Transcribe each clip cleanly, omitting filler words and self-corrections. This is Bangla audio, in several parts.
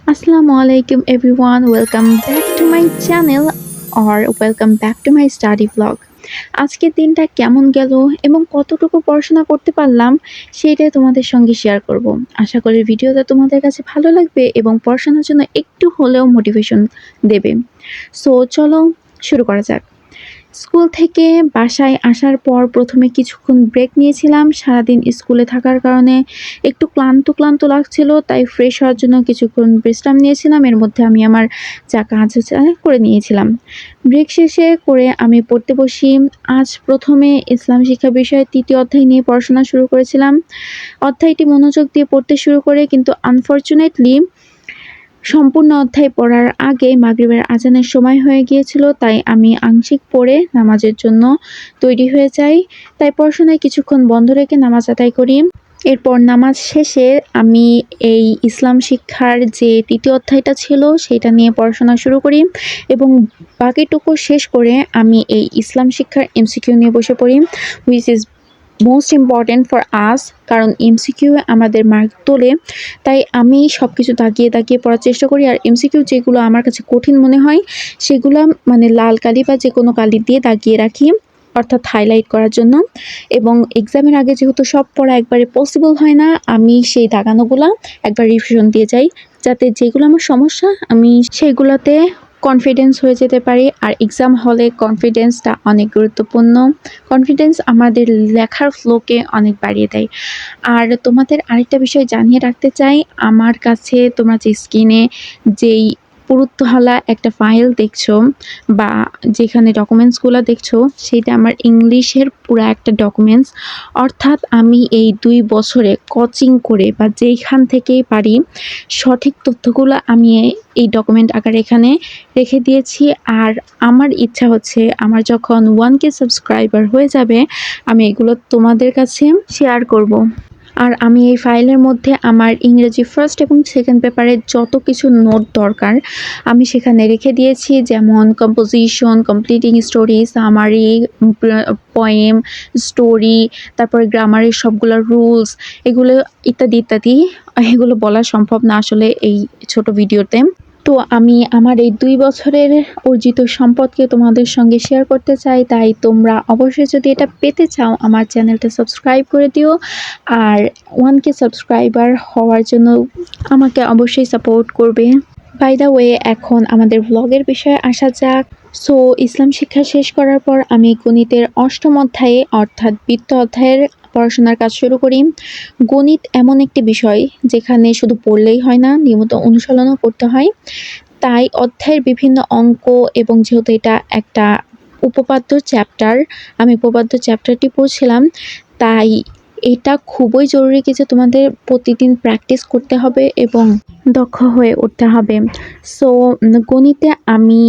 Assalamualaikum everyone, welcome back to my channel or welcome back to my study vlog. আজকের দিনটা কেমন গেল এবং কতটুকু পড়াশোনা করতে পারলাম সেটাই তোমাদের সঙ্গে শেয়ার করব। আশা করি ভিডিওটা তোমাদের কাছে ভালো লাগবে এবং পড়াশোনার জন্য একটু হলেও মোটিভেশন দেবে। সো চলো শুরু করা যাক। স্কুল থেকে বাসায় আসার পর প্রথমে কিছুক্ষণ ব্রেক নিয়েছিলাম। সারাদিন স্কুলে থাকার কারণে একটু ক্লান্ত লাগছিল, তাই ফ্রেশ হওয়ার জন্য কিছুক্ষণ বিশ্রাম নিয়েছিলাম। এর মধ্যে আমি আমার যা কাজ আছে করে নিয়েছিলাম। ব্রেক শেষে করে আমি পড়তে বসি। আজ প্রথমে ইসলাম শিক্ষা বিষয়ে ৩য় অধ্যায় নিয়ে পড়াশোনা শুরু করেছিলাম। অধ্যায়টি মনোযোগ দিয়ে পড়তে শুরু করে কিন্তু আনফরচুনেটলি সম্পূর্ণ অধ্যায় পড়ার আগে মাগরিবের আজানের সময় হয়ে গিয়েছিল, তাই আমি আংশিক পড়ে নামাজের জন্য তৈরি হয়ে যাই। তাই পড়াশোনায় কিছুক্ষণ বন্ধ রেখে নামাজ আদায় করি। এরপর নামাজ শেষে আমি এই ইসলাম শিক্ষার যে ৩য় অধ্যায়টা ছিল সেটা নিয়ে পড়াশোনা শুরু করি এবং বাকিটুকু শেষ করে আমি এই ইসলাম শিক্ষার এমসিকিউ নিয়ে বসে পড়ি, which is most important for us, কারণ এমসিকিউ আমাদের মার্ক তোলে। তাই আমি সব কিছু দাগিয়ে পড়ার চেষ্টা করি। আর এমসিকিউ যেগুলো আমার কাছে কঠিন মনে হয় সেগুলো মানে লাল কালি বা যে কোনো কালি দিয়ে দাগিয়ে রাখি, অর্থাৎ হাইলাইট করার জন্য। এবং এক্সামের আগে যেহেতু সব পড়া একবারে পসিবল হয় না, আমি সেই দাগানোগুলা একবার রিভিশন দিয়ে যাই, যাতে যেগুলো আমার সমস্যা আমি সেইগুলোতে কনফিডেন্স হয়ে যেতে পারি। আর এক্সাম হলে কনফিডেন্সটা অনেক গুরুত্বপূর্ণ। কনফিডেন্স আমাদের লেখার ফ্লোকে অনেক বাড়িয়ে দেয়। আর তোমাদের আরেকটা বিষয় জানিয়ে রাখতে চাই, আমার কাছে তোমরা যে স্ক্রিনে যেই পুরুত্বহালা একটা ফাইল দেখছো বা যেখানে ডকুমেন্টসগুলো দেখছো, সেটা আমার ইংলিশের পুরা একটা ডকুমেন্টস। অর্থাৎ আমি এই ২ বছরে কোচিং করে বা যেইখান থেকেই পারি সঠিক তথ্যগুলো আমি এই ডকুমেন্ট আকারে এখানে রেখে দিয়েছি। আর আমার ইচ্ছা হচ্ছে আমার যখন 1K সাবস্ক্রাইবার হয়ে যাবে আমি এগুলো তোমাদের কাছে শেয়ার করব। আর আমি এই ফাইলের মধ্যে আমার ইংরেজি ফার্স্ট এবং সেকেন্ড পেপারের যত কিছু নোট দরকার আমি সেখানে রেখে দিয়েছি, যেমন composition, completing story, summary, poem, story, তারপরে গ্রামারের সবগুলো রুলস, এগুলো ইত্যাদি। এগুলো বলা সম্ভব না আসলে এই ছোট ভিডিওতে। তো আমি আমার এই ২ বছরের অর্জিত সম্পদকে তোমাদের সঙ্গে শেয়ার করতে চাই, তাই তোমরা অবশ্যই যদি এটা পেতে চাও আমার চ্যানেলটা সাবস্ক্রাইব করে দিও। আর 1K সাবস্ক্রাইবার হওয়ার জন্য আমাকে অবশ্যই সাপোর্ট করবে। বাই দ্য ওয়ে, এখন আমাদের ভ্লগের বিষয়ে আসা যাক। সো ইসলাম শিক্ষা শেষ করার পর আমি গণিতের ৮ম অধ্যায়ে অর্থাৎ বৃত্ত অধ্যায়ের পড়াশোনার কাজ শুরু করি। গণিত এমন একটি বিষয় যেখানে শুধু পড়লেই হয় না, নিয়মিত অনুশীলনও করতে হয়। তাই অধ্যায়ের বিভিন্ন অঙ্ক এবং যেহেতু এটা একটা উপপাদ্য চ্যাপ্টার, আমি উপপাদ্য চ্যাপ্টারটি পড়ছিলাম, তাই এটা খুবই জরুরি যে তোমাদের প্রতিদিন প্র্যাকটিস করতে হবে এবং দক্ষ হয়ে উঠতে হবে। সো গণিতে আমি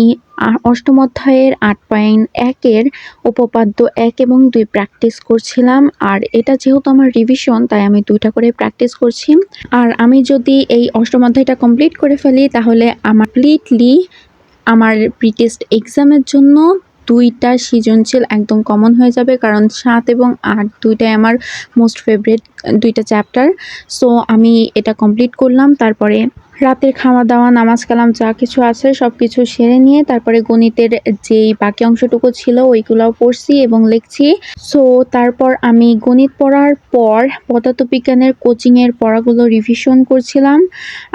৮ম অধ্যায়ের ৮.১-এর উপপাদ্য ১ এবং ২ প্র্যাকটিস করছিলাম। আর এটা যেহেতু আমার রিভিশন, তাই আমি ২টা করে প্র্যাকটিস করছি। আর আমি যদি এই ৮ম অধ্যায়টা কমপ্লিট করে ফেলি তাহলে আমার কমপ্লিটলি আমার প্রি-টেস্ট এক্সামের জন্য ২টা সৃজনশীল একদম কমন হয়ে যাবে, কারণ ৭ এবং ৮ ২টাই আমার মোস্ট ফেভারিট ২টা চ্যাপ্টার। সো আমি এটা কমপ্লিট করলাম। তারপরে রাতের খাওয়া দাওয়া, নামাজ কালাম যা কিছু আছে সব কিছু সেরে নিয়ে তারপরে গণিতের যেই বাকি অংশটুকু ছিল ওইগুলোও পড়ছি এবং লিখছি। সো তারপর আমি গণিত পড়ার পর পদার্থবিজ্ঞানের কোচিংয়ের পড়াগুলো রিভিশন করছিলাম।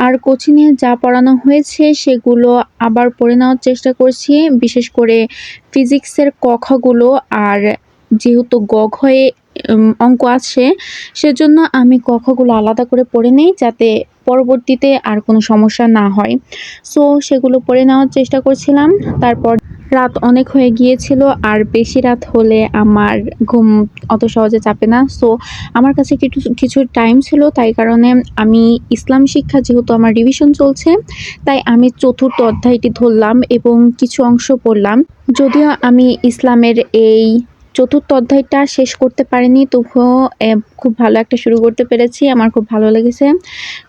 আর কোচিংয়ে যা পড়ানো হয়েছে সেগুলো আবার পড়ে নেওয়ার চেষ্টা করছি, বিশেষ করে ফিজিক্সের ক খগুলো। আর যেহেতু গ ঘয়ে অঙ্ক আছে সেজন্য আমি ক খগুলো আলাদা করে পড়ে নেই, যাতে পরবর্তীতে আর কোনো সমস্যা না হয়। সো সেগুলো পড়ে নেওয়ার চেষ্টা করছিলাম। তারপর রাত অনেক হয়ে গিয়েছিল, আর বেশি রাত হলে আমার ঘুম অত সহজে চাপে না। সো আমার কাছে কিছু টাইম ছিল, তাই কারণে আমি ইসলাম শিক্ষা যেহেতু আমার রিভিশন চলছে, তাই আমি ৪র্থ অধ্যায়টি ধরলাম এবং কিছু অংশ পড়লাম। যদিও আমি ইসলামের এই চতুর্থ অধ্যায়টা শেষ করতে পারিনি, তবুও খুব ভালো একটা শুরু করতে পেরেছি। আমার খুব ভালো লেগেছে।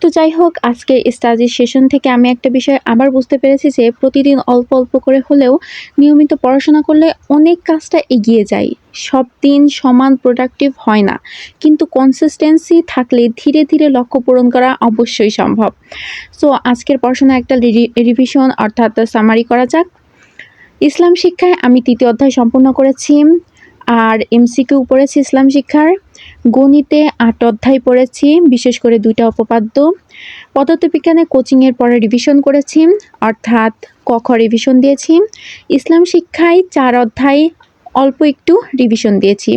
তো যাই হোক, আজকে স্টাডি সেশন থেকে আমি একটা বিষয় আবার বুঝতে পেরেছি যে প্রতিদিন অল্প অল্প করে হলেও নিয়মিত পড়াশোনা করলে অনেক কাজটা এগিয়ে যায়। সব দিন সমান প্রোডাক্টিভ হয় না, কিন্তু কনসিস্টেন্সি থাকলে ধীরে ধীরে লক্ষ্য পূরণ করা অবশ্যই সম্ভব। সো আজকের পড়াশোনা একটা রিভিশন অর্থাৎ সামারি করা যাক। ইসলাম শিক্ষায় আমি ৩য় অধ্যায় সম্পূর্ণ করেছি, আর এমসিকিউ পড়েছি ইসলাম শিক্ষার। গণিতে ৮ অধ্যায় পড়েছি, বিশেষ করে 2টা উপপাদ্য। পদার্থবিজ্ঞানে কোচিংয়ের পরে রিভিশন করেছি, অর্থাৎ ক খ রিভিশন দিয়েছি। ইসলাম শিক্ষায় 4 অধ্যায় অল্প একটু রিভিশন দিয়েছি।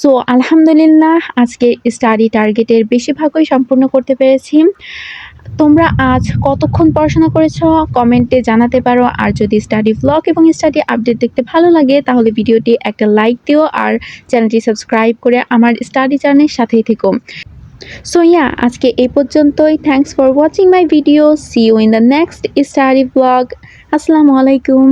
সো আলহামদুলিল্লাহ, আজকে স্টাডি টার্গেটের বেশিরভাগই সম্পূর্ণ করতে পেরেছি। তোমরা আজ কতক্ষণ পড়াশোনা করেছো কমেন্টে জানাতে পারো। আর যদি স্টাডি ব্লগ এবং স্টাডি আপডেট দেখতে ভালো লাগে তাহলে ভিডিওটি একটা লাইক দিও আর চ্যানেলটি সাবস্ক্রাইব করে আমার স্টাডি চ্যানেলের সাথেই থেকো। সো আজকে এই পর্যন্তই। Thanks for watching my video. See you in the next study blog. আসসালামু আলাইকুম।